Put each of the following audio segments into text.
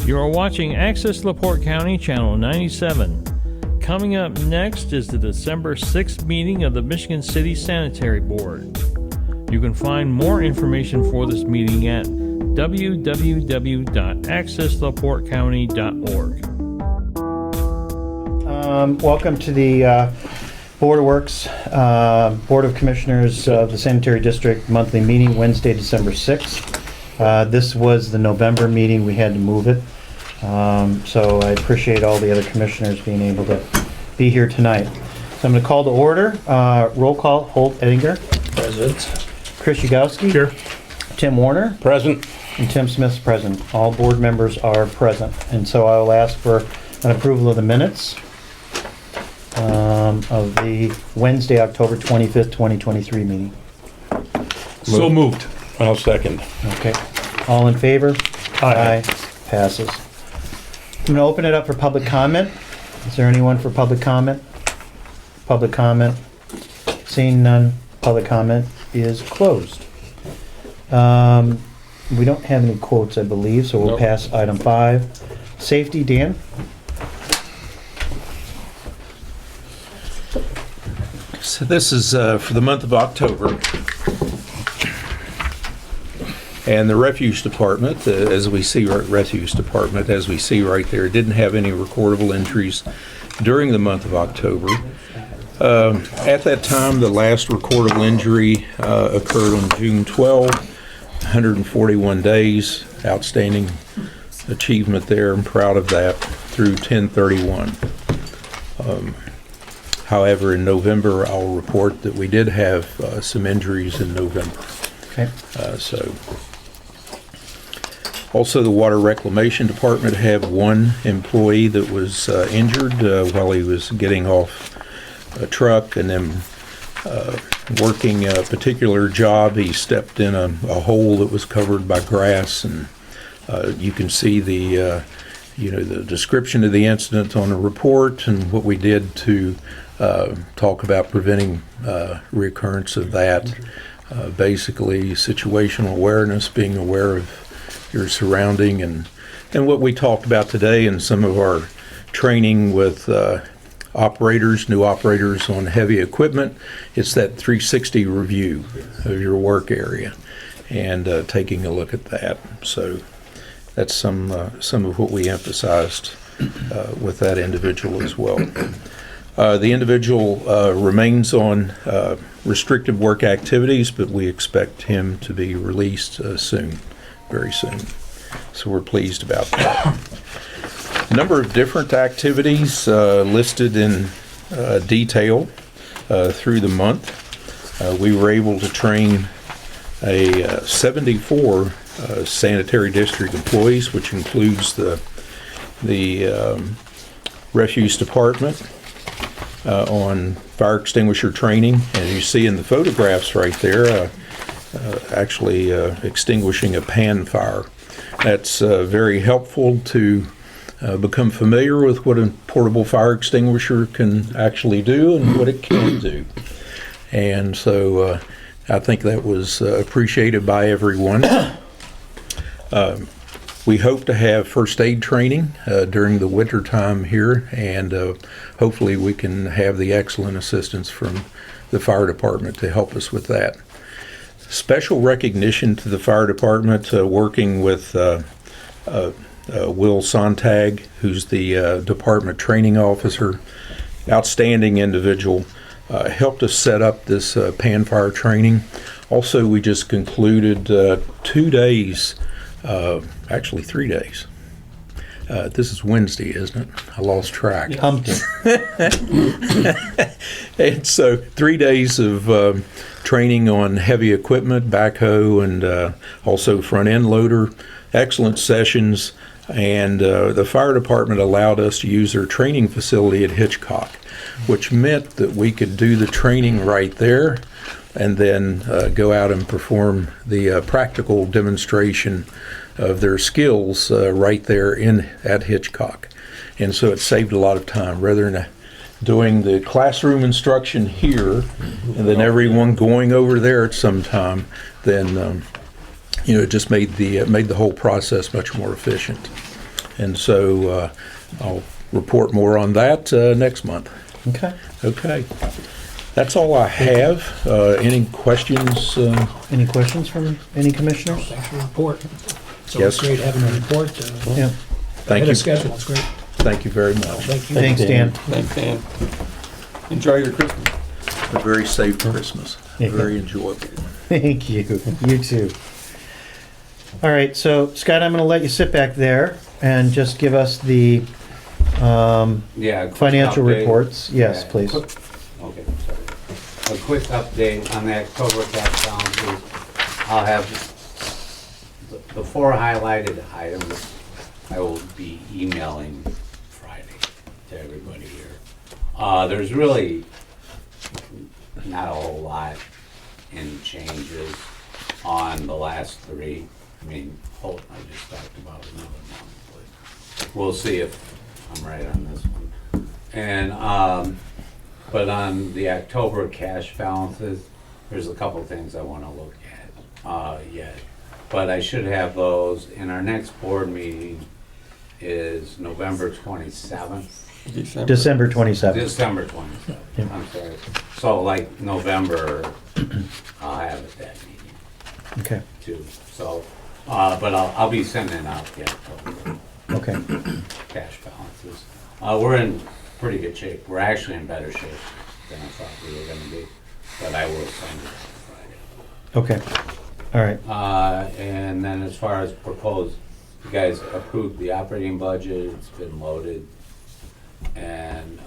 You are watching Access LaPorte County, Channel 97. Coming up next is the December 6th meeting of the Michigan City Sanitary Board. You can find more information for this meeting at www.accesslaportecounty.org. Welcome to the Board of Works, Board of Commissioners of the Sanitary District monthly meeting, Wednesday, December 6th. This was the November meeting. We had to move it. So I appreciate all the other commissioners being able to be here tonight. So I'm going to call to order. Roll call, Holt Edinger. Present. Chris Yagowski. Here. Tim Warner. Present. And Tim Smith's present. All board members are present. And so I will ask for an approval of the minutes of the Wednesday, October 25th, 2023 meeting. So moved. I'll second. Okay. All in favor? Aye. Passes. I'm going to open it up for public comment. Is there anyone for public comment? Public comment. Seeing none, public comment is closed. We don't have any quotes, I believe, so we'll Nope. pass item 5. Safety, Dan? So this is for the month of October. And the refuse department, as we see right there, didn't have any recordable injuries during the month of October. At that time, the last recordable injury occurred on June 12, 141 days. Outstanding achievement there. I'm proud of that through 10/31. However, in November, I'll report that we did have some injuries in November. Okay. Also, the Water Reclamation Department had one employee that was injured while he was getting off a truck and then working a particular job. He stepped in a hole that was covered by grass, and you can see the description of the incident on the report and what we did to talk about preventing reoccurrence of that. Basically, situational awareness, being aware of your surrounding, and what we talked about today in some of our training with new operators on heavy equipment. It's that 360 review of your work area and taking a look at that. So that's some of what we emphasized with that individual as well. The individual remains on restricted work activities, but we expect him to be released soon, very soon. So we're pleased about that. A number of different activities listed in detail through the month. We were able to train 74 sanitary district employees, which includes the refuse department, on fire extinguisher training. And you see in the photographs right there, actually extinguishing a pan fire. That's very helpful to become familiar with what a portable fire extinguisher can actually do and what it can't do. And so I think that was appreciated by everyone. We hope to have first aid training during the winter time here, and hopefully we can have the excellent assistance from the fire department to help us with that. Special recognition to the fire department, working with Will Sontag, who's the department training officer, outstanding individual, helped us set up this pan fire training. Also, we just concluded 2 days, actually 3 days. This is Wednesday, isn't it? I lost track. Pumpkin. And so 3 days of training on heavy equipment, backhoe, and also front end loader. Excellent sessions. And the fire department allowed us to use their training facility at Hitchcock, which meant that we could do the training right there and then go out and perform the practical demonstration of their skills right there at Hitchcock. And so it saved a lot of time rather than doing the classroom instruction here and then everyone going over there at some time. Then it just made the whole process much more efficient. And so I'll report more on that next month. Okay. Okay. That's all I have. Any questions? Any questions from any commissioners? Thanks for the report. It's Yes. always great having a report. Yeah. Thank Ahead you. of schedule, it's great. Thank you very much. Thank you. Thanks, Dan. Thanks, Dan. Enjoy your Christmas. A very safe Christmas. Yeah. Very enjoyable. Thank you. You too. All right, so Scott, I'm going to let you sit back there and just give us the Yeah. quick financial update. reports. Yes, Yeah, please. Okay, sorry. A quick update on the October cash balances. I'll have the 4 highlighted items I will be emailing Friday to everybody here. There's really not a whole lot in changes on the last 3. I mean, Holt, I just talked about another month, but we'll see if I'm right on this one. And, but on the October cash balances, there's a couple things I wanna look at, yet. But I should have those, and our next board meeting is November 27th. December 27th. December 27th, Yeah. I'm sorry. So like November, I'll have it that meeting Okay, too, so, but I'll be sending out the October okay. cash balances. We're in pretty good shape, we're actually in better shape than I thought we were gonna be, but I will send it on Friday. Okay, all right. And then as far as proposed, you guys approved the operating budget, it's been loaded, and,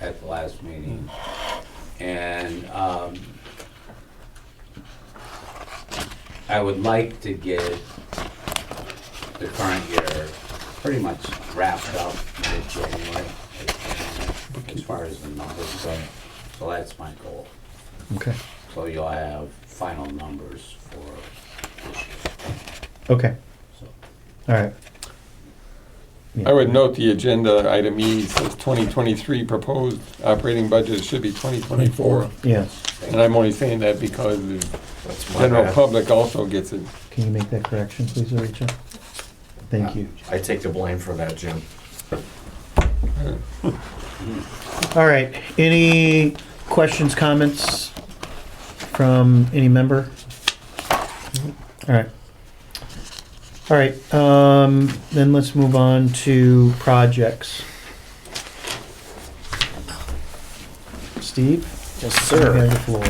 at the last meeting. And, I would like to get the current year pretty much wrapped up mid-January, as far as the numbers go. So that's my goal. Okay, So you'll have final numbers for this year. okay, So, all right. I would note the agenda item E says 2023 proposed operating budget should be 2024. Yes, And I'm only saying that because the general public also gets it. can you make that correction, please, Rachel? Thank you. I take the blame for that, Jim. All right, any questions, comments from any member? All right. All right, then let's move on to projects. Steve? Yes, You sir. have the floor.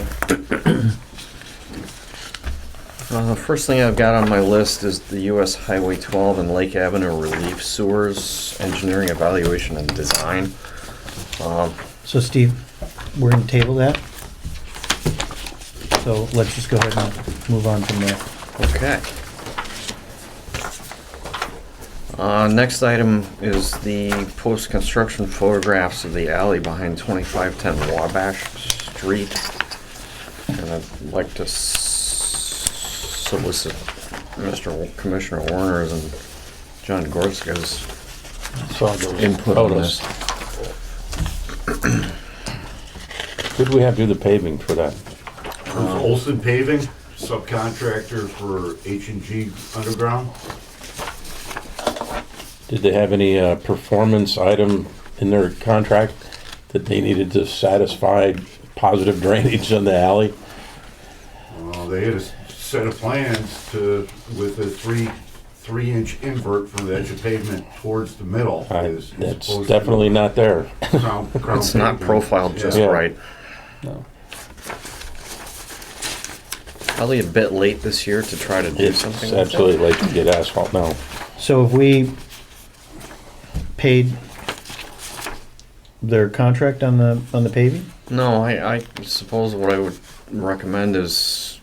First thing I've got on my list is the US Highway 12 and Lake Avenue Relief Sewers Engineering Evaluation and Design. So Steve, we're gonna table that. So let's just go ahead and move on from there. Okay. Next item is the post-construction photographs of the alley behind 2510 Wabash Street. And I'd like to solicit Mr. Commissioner Warner's and John Gorska's Saw those input on photos. this. Who do we have to do the paving for that? Olson Paving, subcontractor for H&G Underground. Did they have any performance item in their contract that they needed to satisfy positive drainage in the alley? They had a set of plans with a 3-inch invert from the edge of pavement towards the middle. is That's supposed to be definitely not there. crown It's not pavement. profiled just Yeah. right. No. Probably a bit late this year to try to do It's something like absolutely late to get asphalt now. So if we paid their contract on the paving? that. No, I suppose what I would recommend is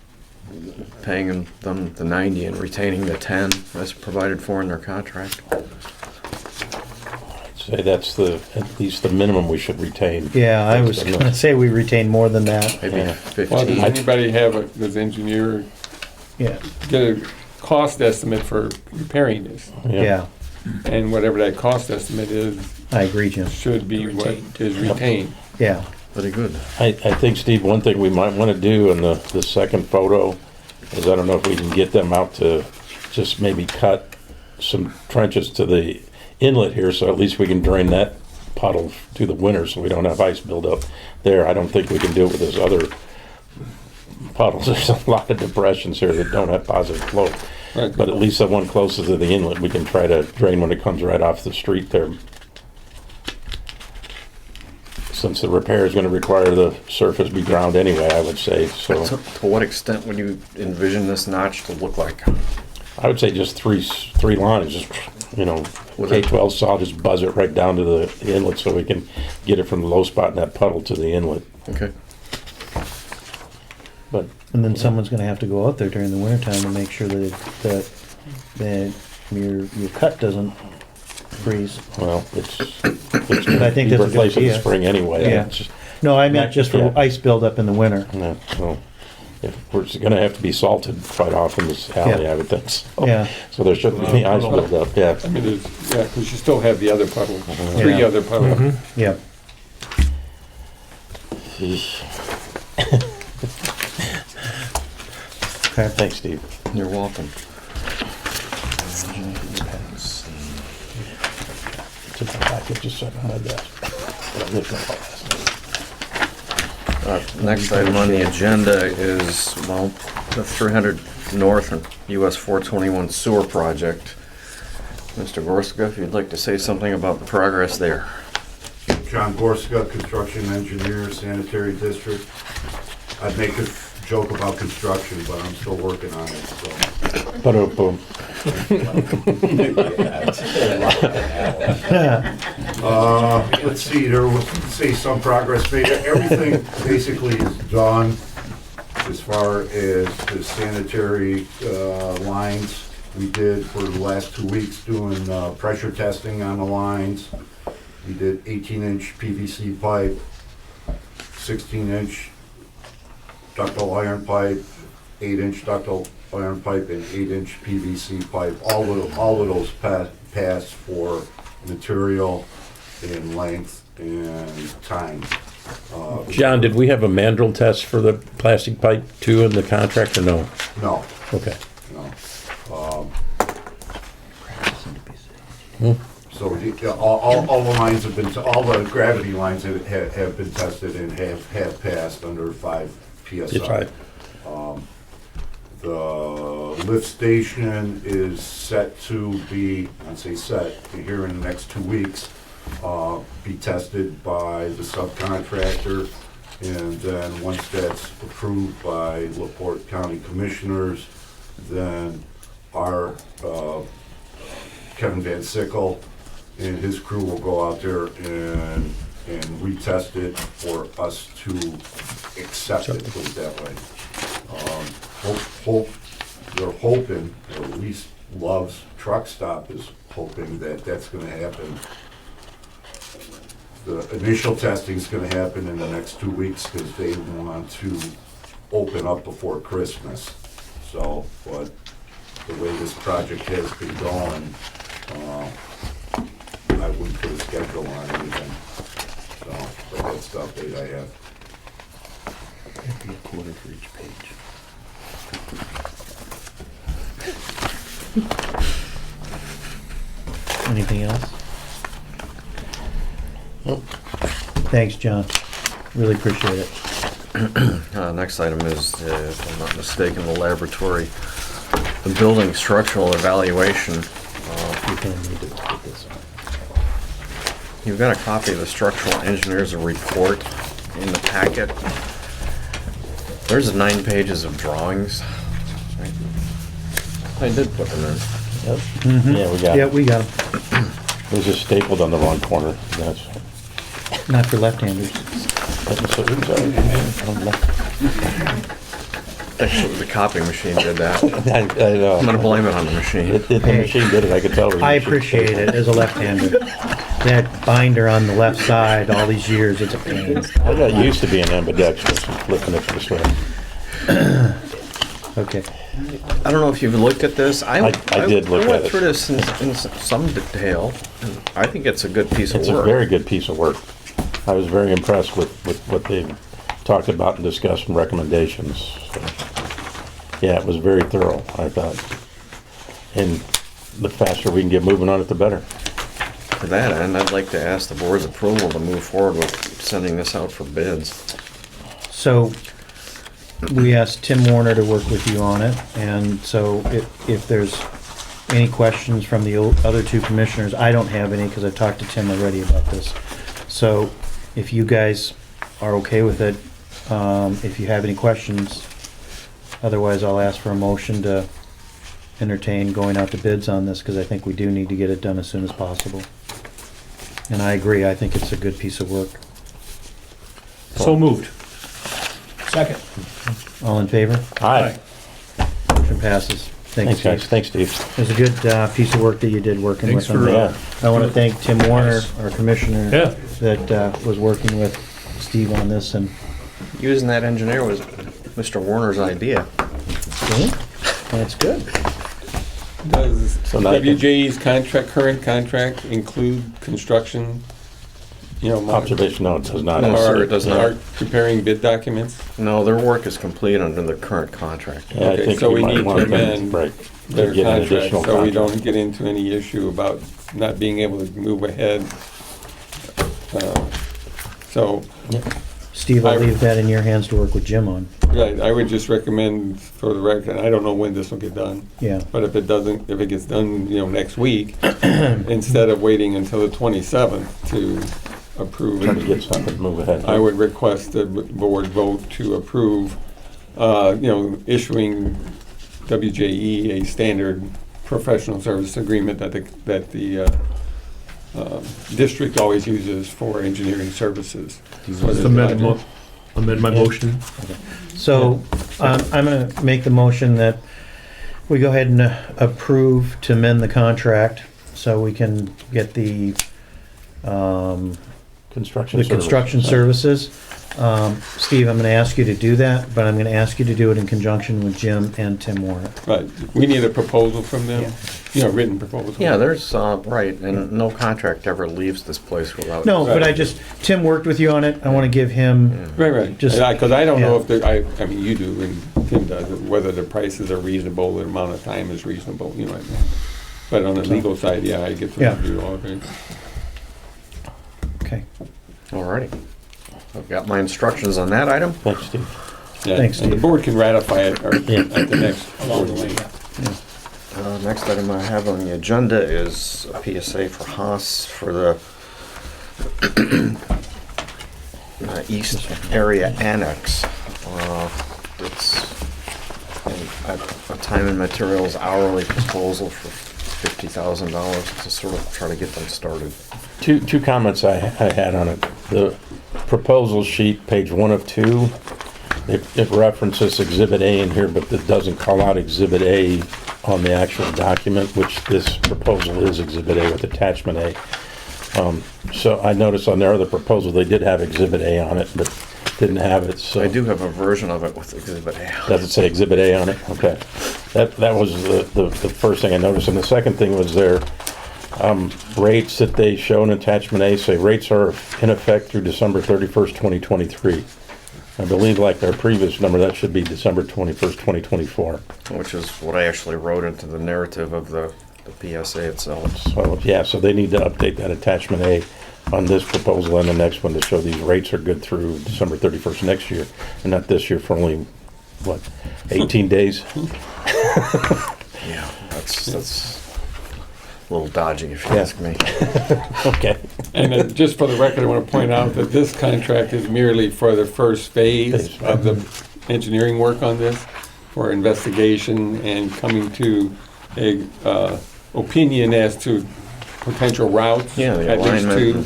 paying them the 90 and retaining the 10 as provided for in their contract. I'd say that's at least the minimum we should retain. Yeah, I was gonna say we retain more than that. Maybe Yeah. 15. Well, does anybody does the engineer Yeah, get a cost estimate for repairing this? yeah, And whatever that cost estimate is, I agree, Jim. should be what is retained. Yeah, Very good. I think, Steve, one thing we might want to do in the second photo is, I don't know if we can get them out to just maybe cut some trenches to the inlet here, so at least we can drain that puddle through the winter so we don't have ice buildup there. I don't think we can do it with those other puddles. There's a lot of depressions here that don't have positive flow. Right. But at least the one closest to the inlet, we can try to drain when it comes right off the street there. Since the repair is gonna require the surface be ground anyway, I would say, so. To what extent would you envision this notch to look like? I would say just three lines, just, you know, K-12 saw, just buzz it right down to the inlet so we can get it from the low spot in that puddle to the inlet. Okay. But And then someone's gonna have to go out there during the winter time to make sure that your cut doesn't freeze. well, it's I think that's a good replaced in the idea. spring anyway. Yeah. It's just- No, I meant just for Yeah. ice buildup in the winter. No, so if we're gonna have to be salted quite often this alley, Yeah. I would think. So. Yeah. So there shouldn't be any ice buildup. Yeah. I mean, there's, yeah, because you still have the other puddle, three Yeah. other puddles. Yeah. Okay. Thanks, Steve. You're welcome. It's in my packet, just sitting on my desk. But I looked at all last night. Next item on the agenda is, well, the 300 North and US 421 sewer project. Mr. Gorska, if you'd like to say something about the progress there. John Gorska, construction engineer, sanitary district. I'd make a joke about construction, but I'm still working on it, so. Ba-dum-bum. Let's see, there was, say, some progress made. Everything basically is done as far as the sanitary lines. We did for the last 2 weeks doing pressure testing on the lines. We did 18-inch PVC pipe, 16-inch ductile iron pipe, 8-inch ductile iron pipe, and 8-inch PVC pipe. All of those passed for material and length and time. John, did we have a mandrel test for the plastic pipe too in the contract or no? No, Okay. no. So all the lines have been, all the gravity lines have been tested and have passed under 5 It's PSI. fine. The lift station is set to be, I'd say set, to here in the next 2 weeks, be tested by the subcontractor. And then once that's approved by LaPorte County Commissioners, then our Kevin Van Sickle and his crew will go out there and retest it for us to accept it, put it that way. They're hoping, or at least Love's Truck Stop is hoping that that's gonna happen. The initial testing is gonna happen in the next 2 weeks because they want to open up before Christmas. So, but the way this project has been going, I wouldn't put a schedule on anything. So, but that's the update I have. A quarter for each page. Anything else? Nope. Thanks, John. Really appreciate it. Next item is, if I'm not mistaken, the laboratory, the building structural evaluation. You're gonna need to put this on. You've got a copy of the structural engineer's report in the packet. There's 9 pages of drawings. I did put them in. Yep. Yeah, we got Yeah, it. we got 'em. It was just stapled on the wrong corner. That's. Not for left-handers. Actually, the copy machine did that. I know. I'm gonna blame it on the machine. The machine did it, I could tell. I appreciate it as a left-hander. That binder on the left side, all these years, it's a pain. I got used to being ambidextrous and flipping it this way. Okay. I don't know if you've looked at this. I did look I at went it. through this in some detail. And I think it's a good piece of It's a work. very good piece of work. I was very impressed with what they talked about and discussed and recommendations. So, yeah, it was very thorough, I thought. And the faster we can get moving on it, the better. To that end, I'd like to ask the board's approval to move forward with sending this out for bids. So we asked Tim Warner to work with you on it, and so if there's any questions from the other two commissioners, I don't have any because I talked to Tim already about this. So if you guys are okay with it, if you have any questions, otherwise I'll ask for a motion to entertain going out to bids on this because I think we do need to get it done as soon as possible. And I agree, I think it's a good piece of work. So moved. Second. All in favor? Aye. Motion passes. Thanks, guys. Steve. Thanks, Steve. It was a good piece of work that you did working with Thanks them. for, I want to thank Tim Warner, our commissioner, Yeah. that was working with Steve on this. And Using that engineer was Mr. Warner's idea. that's good. Does So now I can- WJE's current contract include construction, Observation, no, it does not. No, sir, or it does not. are preparing bid documents? No, their work is complete under the current contract. Yeah, I Okay, think so we might need to want amend right, their get an contract, additional so we contract. don't get into any issue about not being able to move ahead. So, Steve, I'll leave that in your hands to work with Jim on. right, I would just recommend for the record, I don't know when this will get done, Yeah. but if it gets done, next week, instead of waiting until the 27th to approve Trying to it, get something to move ahead. I would request the board vote to approve, issuing WJE a standard professional service agreement that the district always uses for engineering services. So Just there's amend my motion. So I'm going to make the motion that we go ahead and approve to amend the contract so we can get the Construction service. construction services. Steve, I'm going to ask you to do that, but I'm going to ask you to do it in conjunction with Jim and Tim Warner. Right, we need a proposal from them, written proposal. Yeah, there's, right, and no contract ever leaves this place without. No, but Right. Tim worked with you on it. I want to give him, Right, Just- because I don't know yeah. if I mean, you do and Tim does, whether the prices are reasonable, the amount of time is reasonable, But on the legal side, yeah, I get to Yeah. review all of it. okay. Alrighty. I've got my instructions on that item. Thanks, Steve. Yeah, Thanks, and the Steve. board can ratify it or Yeah. at the next board meeting. Next item I have on the agenda is a PSA for Haas for the East Area Annex. It's a time and materials hourly proposal for $50,000 to sort of try to get them started. Two comments I had on it. The proposal sheet, page 1 of 2, it references Exhibit A in here, but it doesn't call out Exhibit A on the actual document, which this proposal is Exhibit A with Attachment A. So I noticed on their other proposal, they did have Exhibit A on it, but didn't have it, so. I do have a version of it with Exhibit A. Does it say Exhibit A on it? Okay. That was the first thing I noticed. And the second thing was their rates that they show in Attachment A say rates are in effect through December 31st, 2023. I believe like our previous number, that should be December 21st, 2024. Which is what I actually wrote into the narrative of the PSA itself. So, yeah, so they need to update that Attachment A on this proposal and the next one to show these rates are good through December 31st next year, and not this year for only, 18 days? Yeah, that's a little dodgy if you Yeah. ask me. Okay. And then, just for the record, I want to point out that this contract is merely for the first phase of the engineering work on this, for investigation and coming to a opinion as to potential routes. Yeah, the at least alignment. two,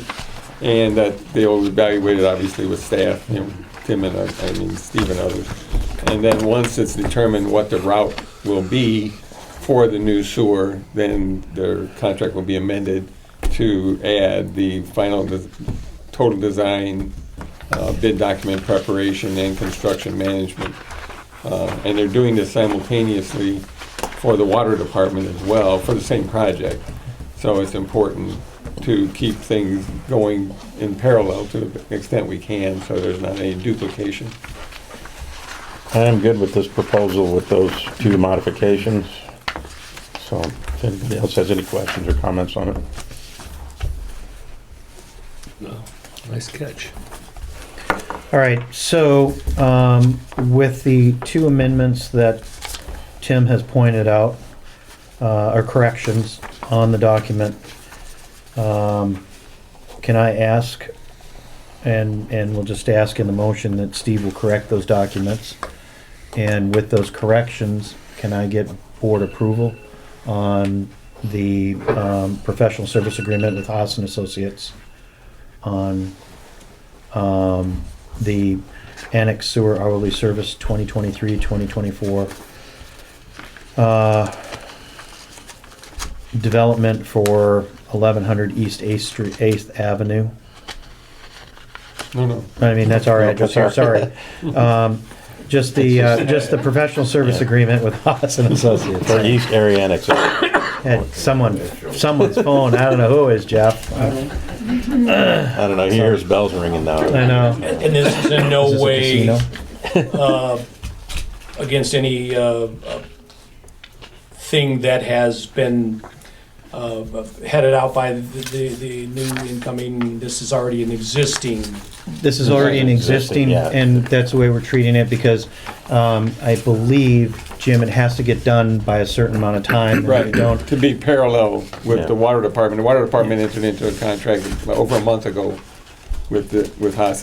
and that they'll evaluate it obviously with staff, Tim and Steve and others. And then once it's determined what the route will be for the new sewer, then their contract will be amended to add the final total design, bid document preparation, and construction management. And they're doing this simultaneously for the water department as well, for the same project. So it's important to keep things going in parallel to the extent we can, so there's not any duplication. I am good with this proposal with those two modifications. So if anybody else has any questions or comments on it. Nice catch. All right, so with the two amendments that Tim has pointed out, or corrections on the document, can I ask, and we'll just ask in the motion that Steve will correct those documents, and with those corrections, can I get board approval on the professional service agreement with Haas and Associates on the annex sewer hourly service 2023-2024 development for 1100 East 8th Avenue. No. I mean, that's our No, address that's here, sorry. Just the professional service Yeah. agreement with Haas and Associates. For East Area Annex. Had someone's phone, I don't know who it is, Jeff. I don't know, he hears bells ringing now. I know. And this is in Is no this a way casino? against any thing that has been headed out by the new incoming. This is already an existing. This is already an existing, Yeah. and that's the way we're treating it, because I believe, Jim, it has to get done by a certain amount of time. and if Right, you don't, to be parallel with Yeah. the water department. The water department entered into a contract over a month ago with Haas.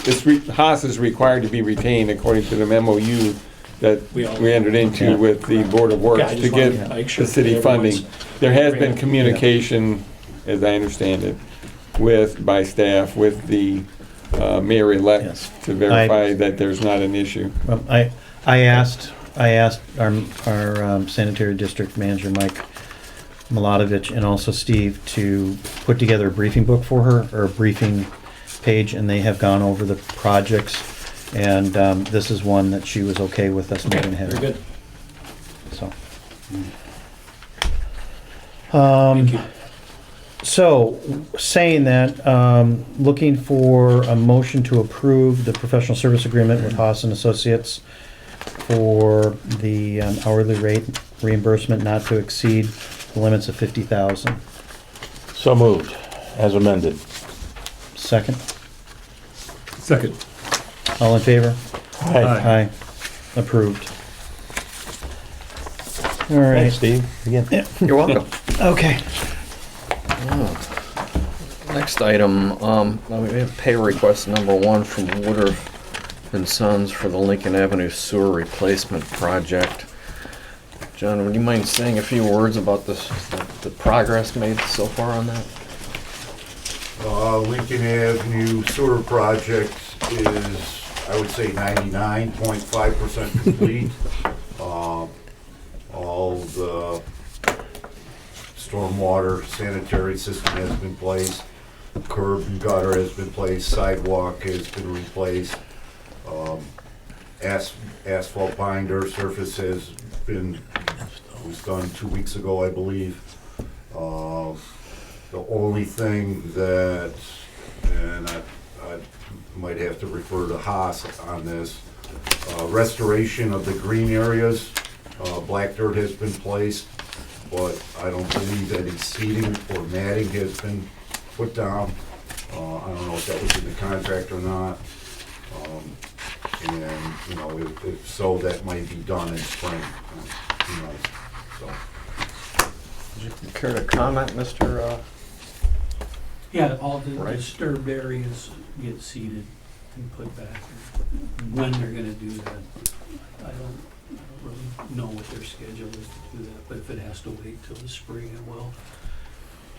Haas is required to be retained according to the MOU that We all- we entered into with the Board of Works Yeah, I to just wanted get to make sure the city that funding. everyone's- There has been communication, as I understand it, by staff, with the mayor-elect Yes. to verify that there's not an issue. I asked our sanitary district manager, Mike Miladovich, and also Steve, to put together a briefing book for her, or a briefing page, and they have gone over the projects, and this is one that she was okay with us moving ahead. Very good. So. Thank you. So, saying that, looking for a motion to approve the professional service agreement with Haas and Associates for the hourly rate reimbursement not to exceed the limits of 50,000. So moved, as amended. Second, Second. all in favor? Aye. Aye. Approved. All right. Thanks, Steve, again. You're welcome. Okay. Next item, we have pay request number 1 from Woodruff and Sons for the Lincoln Avenue sewer replacement project. John, would you mind saying a few words about the progress made so far on that? Lincoln Avenue sewer project is, I would say, 99.5% complete. All the stormwater sanitary system has been placed, curb and gutter has been placed, sidewalk has been replaced, asphalt binder surface has been, was done 2 weeks ago, I believe. The only thing that, and I might have to refer to Haas on this, restoration of the green areas. Black dirt has been placed, but I don't believe any seeding or matting has been put down. I don't know if that was in the contract or not. And, you know, if so, that might be done in spring. Who knows? So. Would you care to comment, Mr.? Yeah, all the Right. disturbed areas get seeded and put back. When they're gonna do that, I don't really know what their schedule is to do that, but if it has to wait till the spring, it will.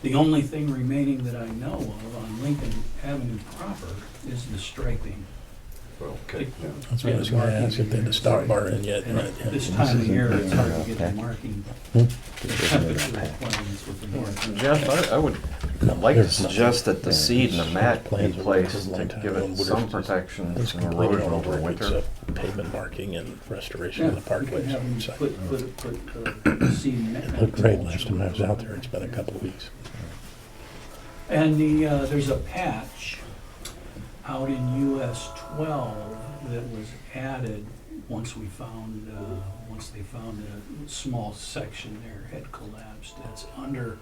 The only thing remaining that I know of on Lincoln Avenue proper is the striping. Okay, yeah. That's what I was gonna ask, if they had to stop bar in yet. And at this time of year, it's hard to get the marking, the temperature requirements with the marking. Jeff, I would like to suggest that the seed and the mat be placed to give it some protection from erosion over winter. Pavement marking and restoration of the We parkways. can have them inside. put seed and It looked great last time I was out there, it's been a couple of weeks. And there's a patch out in US 12 that was added once they found a small section there had collapsed. That's under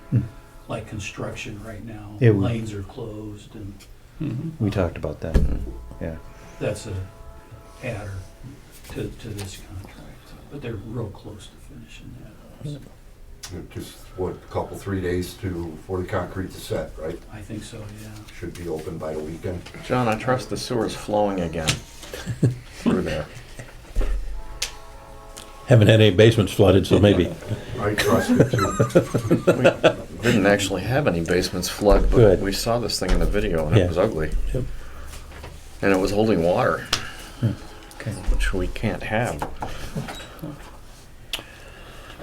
like construction right now. It was. Lanes are closed and We talked about that, yeah. That's a adder to this contract, but they're real close to finishing that. Just, what, a couple, 3 days for the concrete to set, right? I think so, yeah. Should be open by the weekend. John, I trust the sewer's flowing again through there. Haven't had any basements flooded, so maybe. I trust it too. We didn't actually have any basements flood, but Good. we saw this thing in the video and Yeah. it was ugly. Yep. And it was holding water, Okay. which we can't have.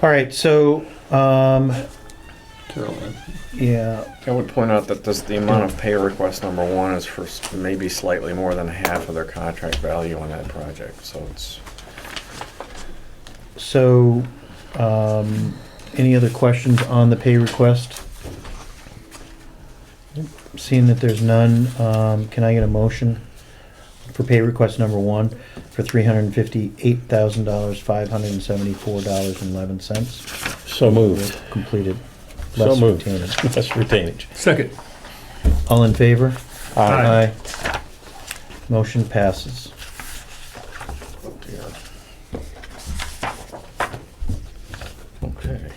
All right, so, Carolyn. yeah, I would point out that the amount of pay request number one is for maybe slightly more than half of their contract value on that project, so it's. so, any other questions on the pay request? Seeing that there's none, can I get a motion for pay request number one for $358,000, $574.11? So moved. Completed. So Less moved. retainage. That's retainage. Second. All in favor? Aye. Motion passes. Okay.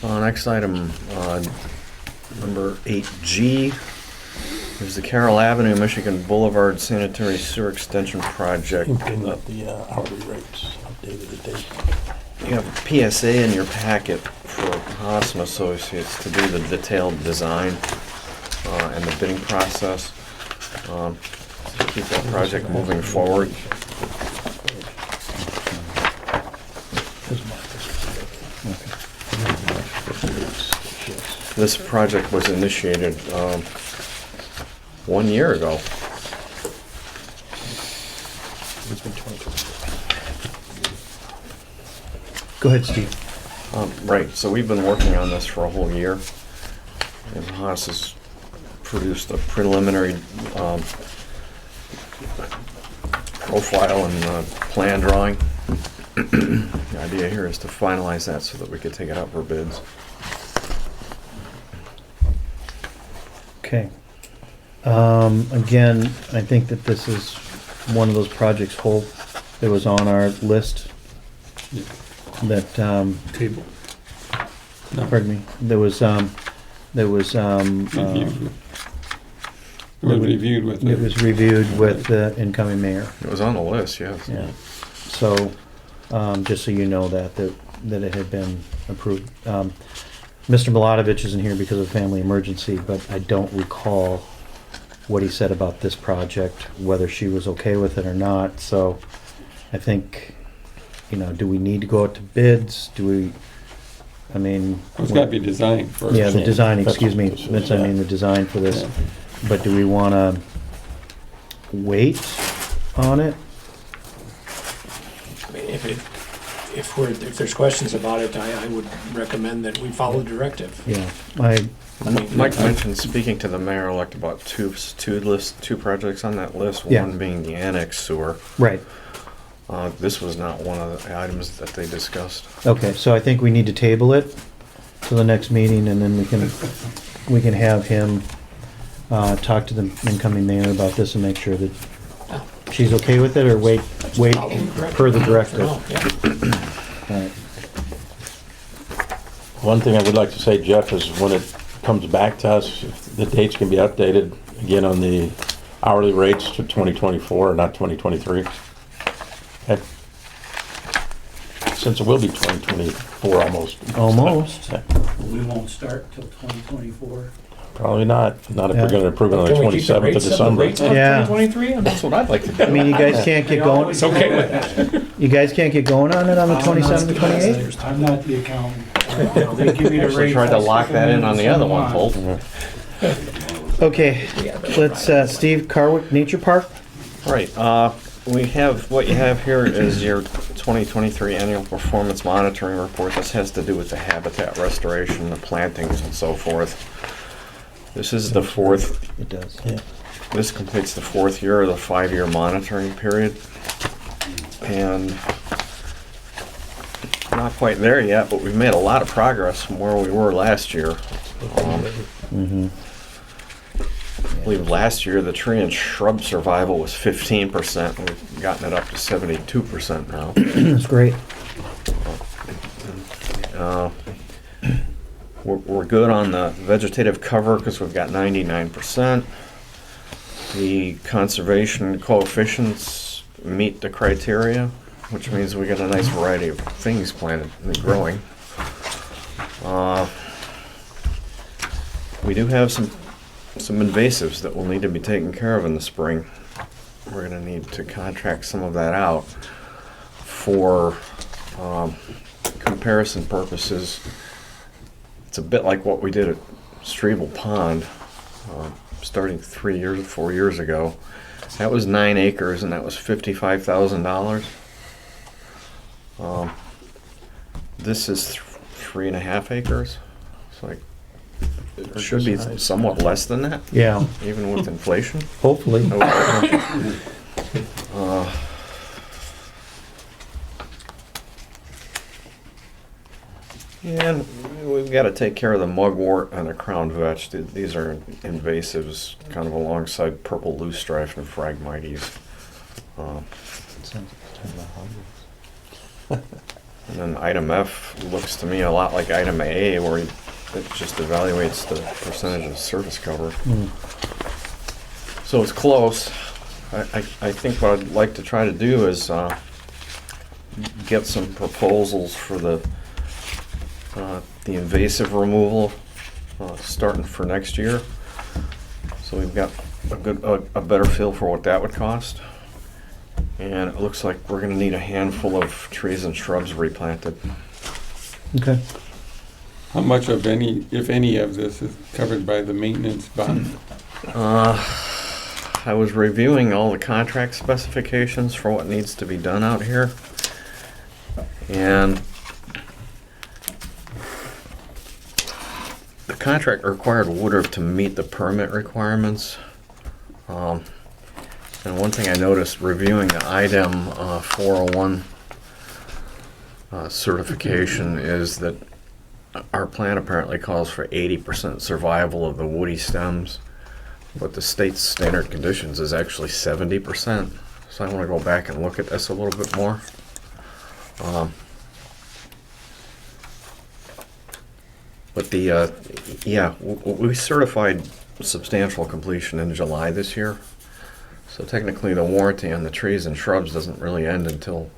Next item, number 8G, is the Carroll Avenue, Michigan Boulevard Sanitary Sewer Extension Project. Getting up the hourly rates, updated the date. You have a PSA in your packet for Haas and Associates to do the detailed design and the bidding process. To keep that project moving forward. This project was initiated 1 year ago. Go ahead, Steve. Right, so we've been working on this for a whole year. And Haas has produced a preliminary profile and plan drawing. The idea here is to finalize that so that we could take it out for bids. Okay. Again, I think that this is one of those projects that was on our list that, Table. pardon me, Reviewed. It was reviewed with it was reviewed with the incoming mayor. It was on the list, yes. Yeah. So, just so you know that it had been approved. Mr. Miladovich isn't here because of family emergency, but I don't recall what he said about this project, whether she was okay with it or not. So I think, do we need to go out to bids? I mean... It's got to be designed first. Yeah, the design, excuse me, That's what Vince, this is, I mean the design for this. Yeah. But do we want to wait on it? I mean, if there's questions about it, I would recommend that we follow directive. Yeah, Mike mentioned speaking to the mayor-elect about two projects on that list, Yeah. one being the annex sewer. right. This was not one of the items that they discussed. Okay, so I think we need to table it to the next meeting, and then we can have him talk to the incoming mayor about this and make sure that she's okay with it, or wait per the directive. Oh, yeah. All right. One thing I would like to say, Jeff, is when it comes back to us, if the dates can be updated again on the hourly rates to 2024, not 2023. Okay. Since it will be 2024 almost. Almost. Yeah, We won't start till 2024. probably not if Yeah. we're going to approve it on the Can we keep the 27th of rates December. Yeah. 2023? That's what I'd like to do. I mean, you guys can't get going, It's okay with that. you guys can't get going on it on the 27th or 28th? I'm not the accountant. They give me the Actually rate. tried to lock that in on the other one, Holt. Okay, let's, Steve, Carwick Nature Park? Right, what you have here is your 2023 annual performance monitoring report. This has to do with the habitat restoration, the plantings and so forth. This is the fourth, It does. this completes the fourth year of the 5-year monitoring period. And not quite there yet, but we've made a lot of progress from where we were last year. Mm-hmm. believe last year the tree and shrub survival was 15%. We've gotten it up to 72% now. That's great. We're good on the vegetative cover because we've got 99%. The conservation coefficients meet the criteria, which means we got a nice variety of things planted and growing. We do have some invasives that will need to be taken care of in the spring. We're going to need to contract some of that out for comparison purposes. It's a bit like what we did at Strebel Pond, starting 4 years ago. That was 9 acres and that was $55,000. This is 3.5 acres. So it should be somewhat less than that, Yeah, even with inflation. hopefully. And we've got to take care of the mugwort and the crown vetch. These are invasives, kind of alongside purple loosestrife and phragmites. And then item F looks to me a lot like item A, where it just evaluates the percentage of surface cover. So it's close. I think what I'd like to try to do is get some proposals for the invasive removal starting for next year. So we've got a better feel for what that would cost. And it looks like we're going to need a handful of trees and shrubs replanted. Okay. How much of any, if any of this is covered by the maintenance bond? I was reviewing all the contract specifications for what needs to be done out here. And the contract required Woodruff to meet the permit requirements. And one thing I noticed reviewing the IDEM 401 certification is that our plan apparently calls for 80% survival of the woody stems, but the state's standard conditions is actually 70%. So I want to go back and look at this a little bit more. But we certified substantial completion in July this year. So technically the warranty on the trees and shrubs doesn't really end until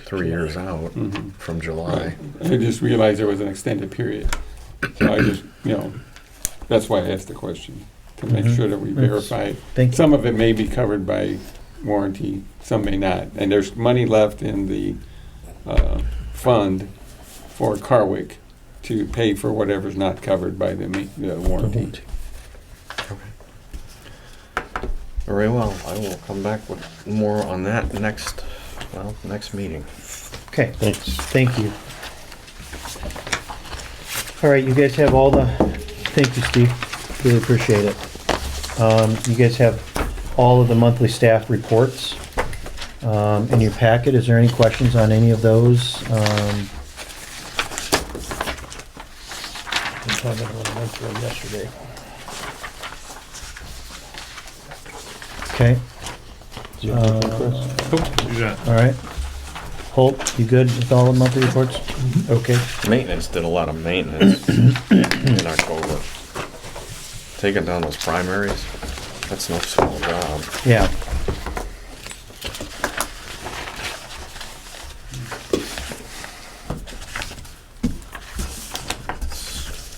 3 years out from July. I just realized there was an extended period. So I just, that's why I asked the question, to make sure that we verify. Thank you. Some of it may be covered by warranty, some may not. And there's money left in the fund for Carwick to pay for whatever's not covered by the warranty. Very well. I will come back with more on that next meeting. Okay, thank you. All right, you guys have all the, thank you, Steve, really appreciate it. You guys have all of the monthly staff reports in your packet. Is there any questions on any of those? I'm talking about I went through them yesterday. Okay, Yeah. all right. Holt, you good with all the monthly reports? Okay, Maintenance did a lot of maintenance in October. Taking down those primaries, that's no small job. yeah.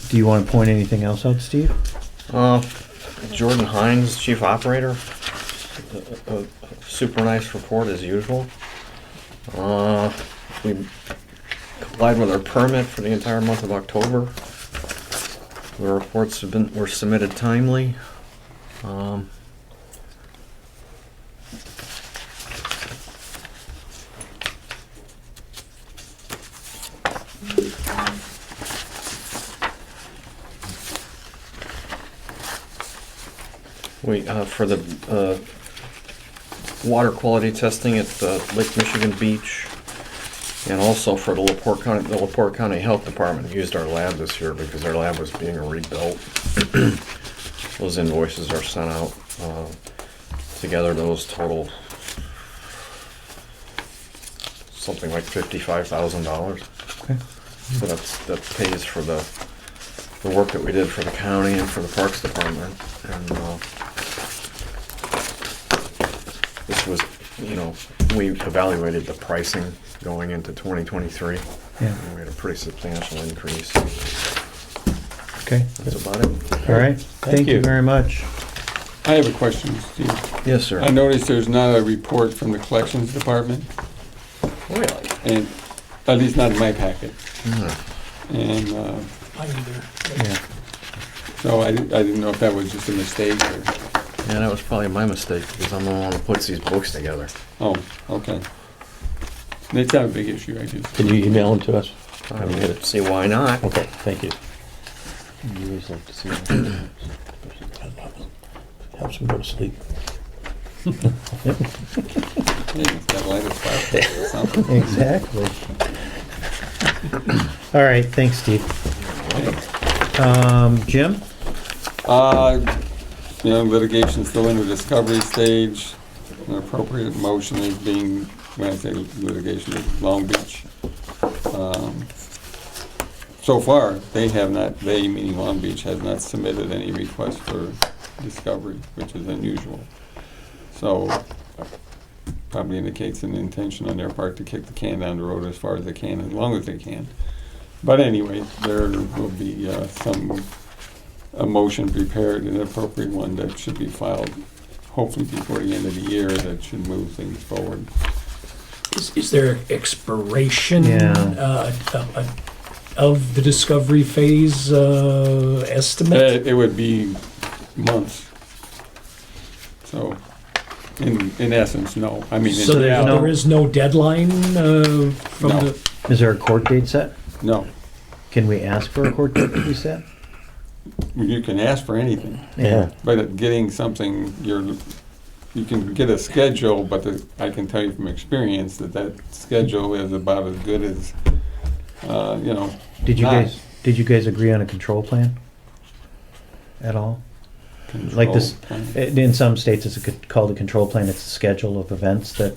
Do you want to point anything else out, Steve? Jordan Hines, Chief Operator. A super nice report as usual. We complied with our permit for the entire month of October. The reports were submitted timely. For the water quality testing at Lake Michigan Beach, and also for the LaPorte County Health Department used our lab this year because our lab was being rebuilt. those invoices are sent out. Together, those total something like $55,000. Okay. So that pays for the work that we did for the county and for the Parks Department. And this was, we evaluated the pricing going into 2023. Yeah. And we had a pretty substantial increase. Okay. That's about it. All right. Thank you you. very much. I have a question, Steve. Yes, sir. I noticed there's not a report from the collections department, Really? and at least not in my packet. Hmm. And I either. Yeah. so I didn't know if that was just a mistake or, Yeah, that was probably my mistake because I'm the one who puts these books together. oh, okay. It's not a big issue, I just. Can you email them to us? I don't see why not. Okay, thank you. You always like to see Helps them go to sleep. Yeah, it's got a light of fire or something. Exactly. All right, thanks, Steve. Jim? Litigation still in the discovery stage. An appropriate motion is being, when I say litigation, is Long Beach. So far, they meaning Long Beach, has not submitted any request for discovery, which is unusual. So, probably indicates an intention on their part to kick the can down the road as far as they can, as long as they can. But anyway, there will be a motion prepared, an appropriate one that should be filed hopefully before the end of the year that should move things forward. Is there expiration Yeah. of the discovery phase estimate? It would be months. So, in essence, no. I mean, So in there's there reality, no- is no deadline from No. the, Is there a court date set? no. Can we ask for a court date to be set? You can ask for anything. Yeah. But getting something, you can get a schedule, but I can tell you from experience that schedule is about as good as, Did you not guys agree on a control plan? At all? Like this, control plan. in some states it's called a control plan, it's a schedule of events that,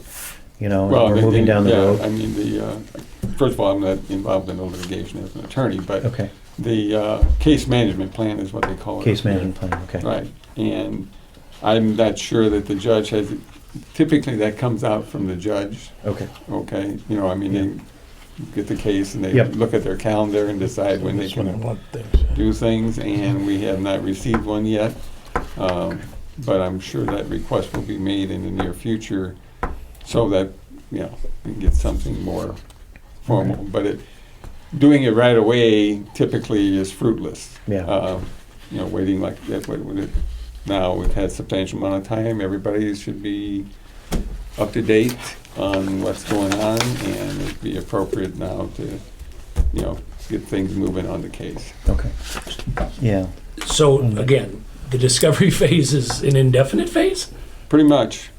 Well, we're moving down the yeah, road. I mean, first of all, I'm not involved in the litigation as an attorney, but Okay, the case management plan is what they call it. case management plan, okay. Right, and I'm not sure that the judge has, typically that comes out from the judge, Okay, okay? They get the case and they Yep. look at their calendar and decide when they That's when I can want things. do things, and we have not received one yet. But I'm sure that request will be made in the near future so that, we can get something more formal. But doing it right away typically is fruitless. yeah, Waiting like that, now we've had substantial amount of time, everybody should be up to date on what's going on, and it'd be appropriate now to, get things moving on the case. okay. Yeah, so again, the discovery phase is an indefinite phase? Pretty much.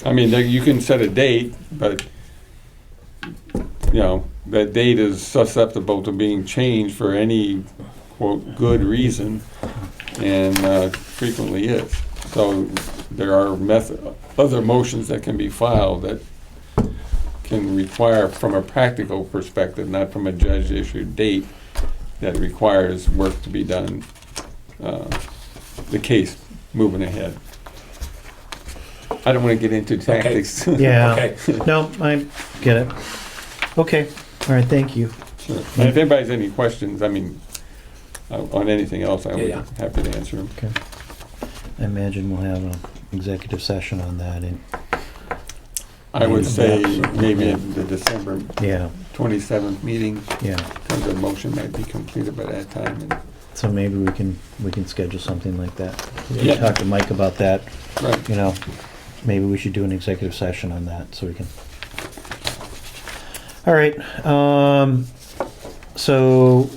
I mean, you can set a date, but, that date is susceptible to being changed for any, quote, good reason, and frequently is. So there are other motions that can be filed that can require, from a practical perspective, not from a judge-issued date, that requires work to be done, the case moving ahead. I don't want to get into tactics. yeah. Okay. No, I get it. Okay, all right, thank you. Sure. And if anybody has any questions, on anything else, I'll be Yeah. happy to answer them. Okay. I imagine we'll have an executive session on that in, I would say Yeah. maybe in the December yeah, 27th meeting, yeah. the motion might be completed by that time. And So maybe we can schedule something like that. We can Yeah. talk to Mike about that, Right. maybe we should do an executive session on that, so we can. All right, so,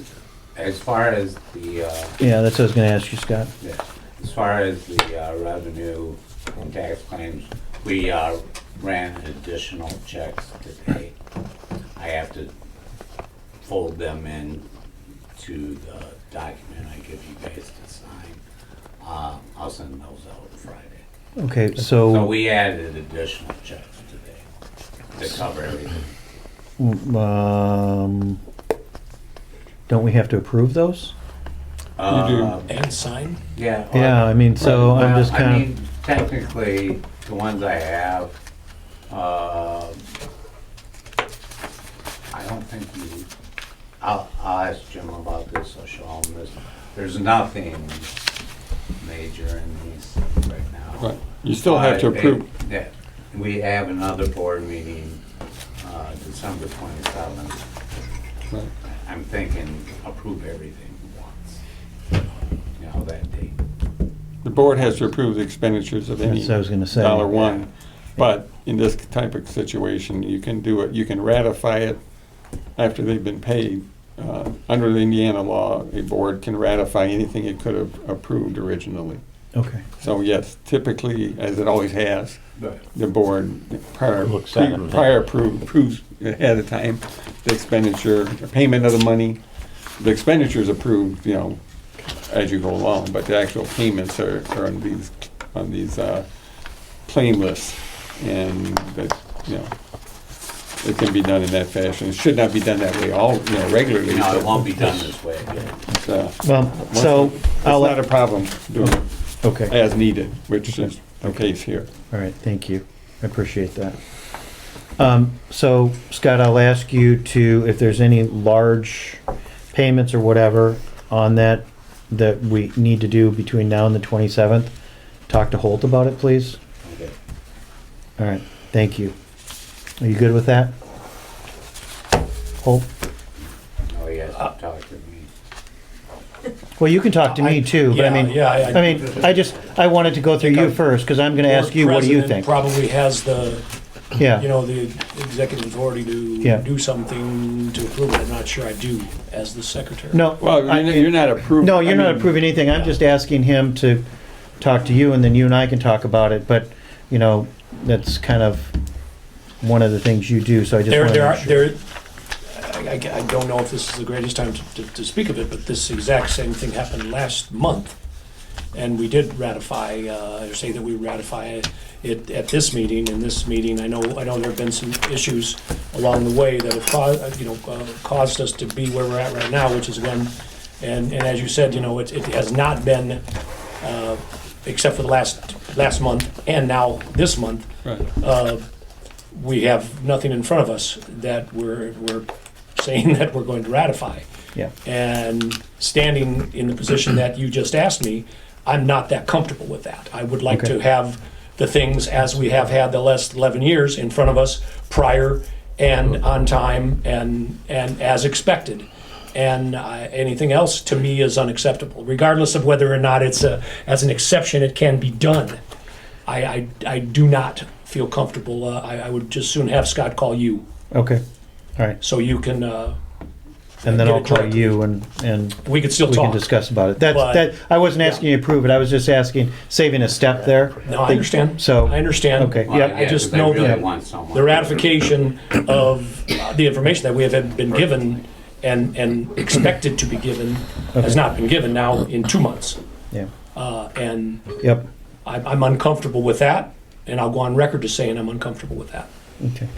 As far as the, yeah, that's what I was gonna ask you, Scott. yeah, as far as the revenue and tax claims, we ran additional checks today. I have to fold them in to the document I give you guys to sign. I'll send those out Friday. Okay, So so, we added additional checks today to cover everything. don't we have to approve those? And sign? Yeah. Yeah, I mean, so I'm Well, just I kind mean, technically, the ones I have, I don't think you, I'll ask Jim about this, I'll show him this. There's nothing major in these right now. Right. You still have to But approve. yeah, we have another board meeting, December 27th. Right. I'm thinking approve everything once, you know, that date. The board has to approve the expenditures of any That's what I was gonna say. dollar one. But in this type of situation, you can do it, you can ratify it after they've been paid. Under the Indiana law, a board can ratify anything it could have approved originally. okay. So yes, typically, as it always has, Right. the board Looks at 'em. approves ahead of time the expenditure, the payment of the money. The expenditure is approved, you know, as you go along, but the actual payments are on these claim lists. And that, you know, it can be done in that fashion. It should not be done that way regularly. No, it but won't be done this way. it's, Well, so, It's I'll, not a problem doing it okay, as needed, which is the case here. all right, thank you. I appreciate that. So, Scott, I'll ask you to, if there's any large payments or whatever on that we need to do between now and the 27th, talk to Holt about it, please. Okay. All right, thank you. Are you good with that? Holt? Oh, yes, talk to me. Well, you can talk to me too, but I mean, I wanted to go through you first, because I'm gonna ask you, what do you President think? Probably has the, Yeah, the executive authority Yeah. to do something to approve it. I'm not sure I do as the secretary. no. Well, you're not approving. No, you're not approving anything. I'm just asking him to talk to you, and then you and I can talk about it, but, that's kind of one of the things you do, so I just There, want there to are, make sure. there, I don't know if this is the greatest time to speak of it, but this exact same thing happened last month. And we did ratify, or say that we ratify it at this meeting. In this meeting, I know there have been some issues along the way that have caused us to be where we're at right now, which is when, and as you said, it has not been, except for the last month and now this month, Right. we have nothing in front of us that we're saying that we're going to ratify. Yeah. And standing in the position that you just asked me, I'm not that comfortable with that. I would like Okay. to have the things as we have had the last 11 years in front of us, prior and on time and as expected. And anything else to me is unacceptable, regardless of whether or not it's as an exception it can be done. I do not feel comfortable. I would just soon have Scott call you Okay, all right. so you can. And then get I'll it call directly. you and We could still we can talk. discuss about it. But- I wasn't asking you to approve it, I was just asking, saving a step there. No, I understand. So, I understand. okay, Well, yep. I just 'cause know really that want someone the to- ratification of the information that we have been given and expected to be given has not been given now in 2 months. Yeah, And yep, I'm uncomfortable with that, and I'll go on record to saying I'm uncomfortable with that. okay.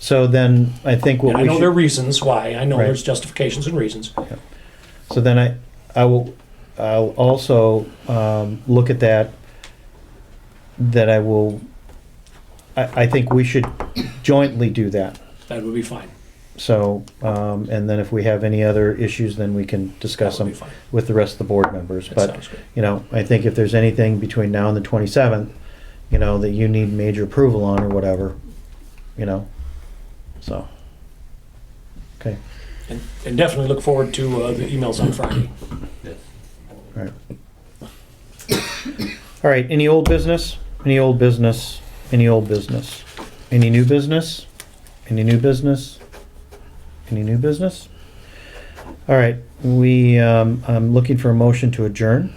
So then, I think what And I we know there are should, reasons why. I know Right. there's justifications and reasons. so then I'll also look at that I think we should jointly do that. That would be fine. So, and then if we have any other issues, then we can discuss That would them be fine. with the rest of the board members. That But, sounds good. I think if there's anything between now and the 27th, that you need major approval on or whatever, so. Okay, And definitely look forward to the emails on Friday. all right. All right, any old business? Any old business? Any old business? Any new business? Any new business? Any new business? All right, I'm looking for a motion to adjourn.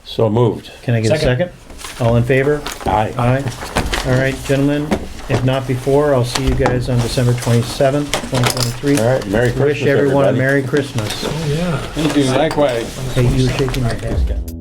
So moved. Can I get a Second. second? All in favor? Aye. Aye. All right, gentlemen, If not before, I'll see you guys on December 27th, 2023. All right, Merry Christmas, Wish everyone a everybody. Merry Christmas. Oh, yeah. Thank you, likewise. Hey, you were shaking my head.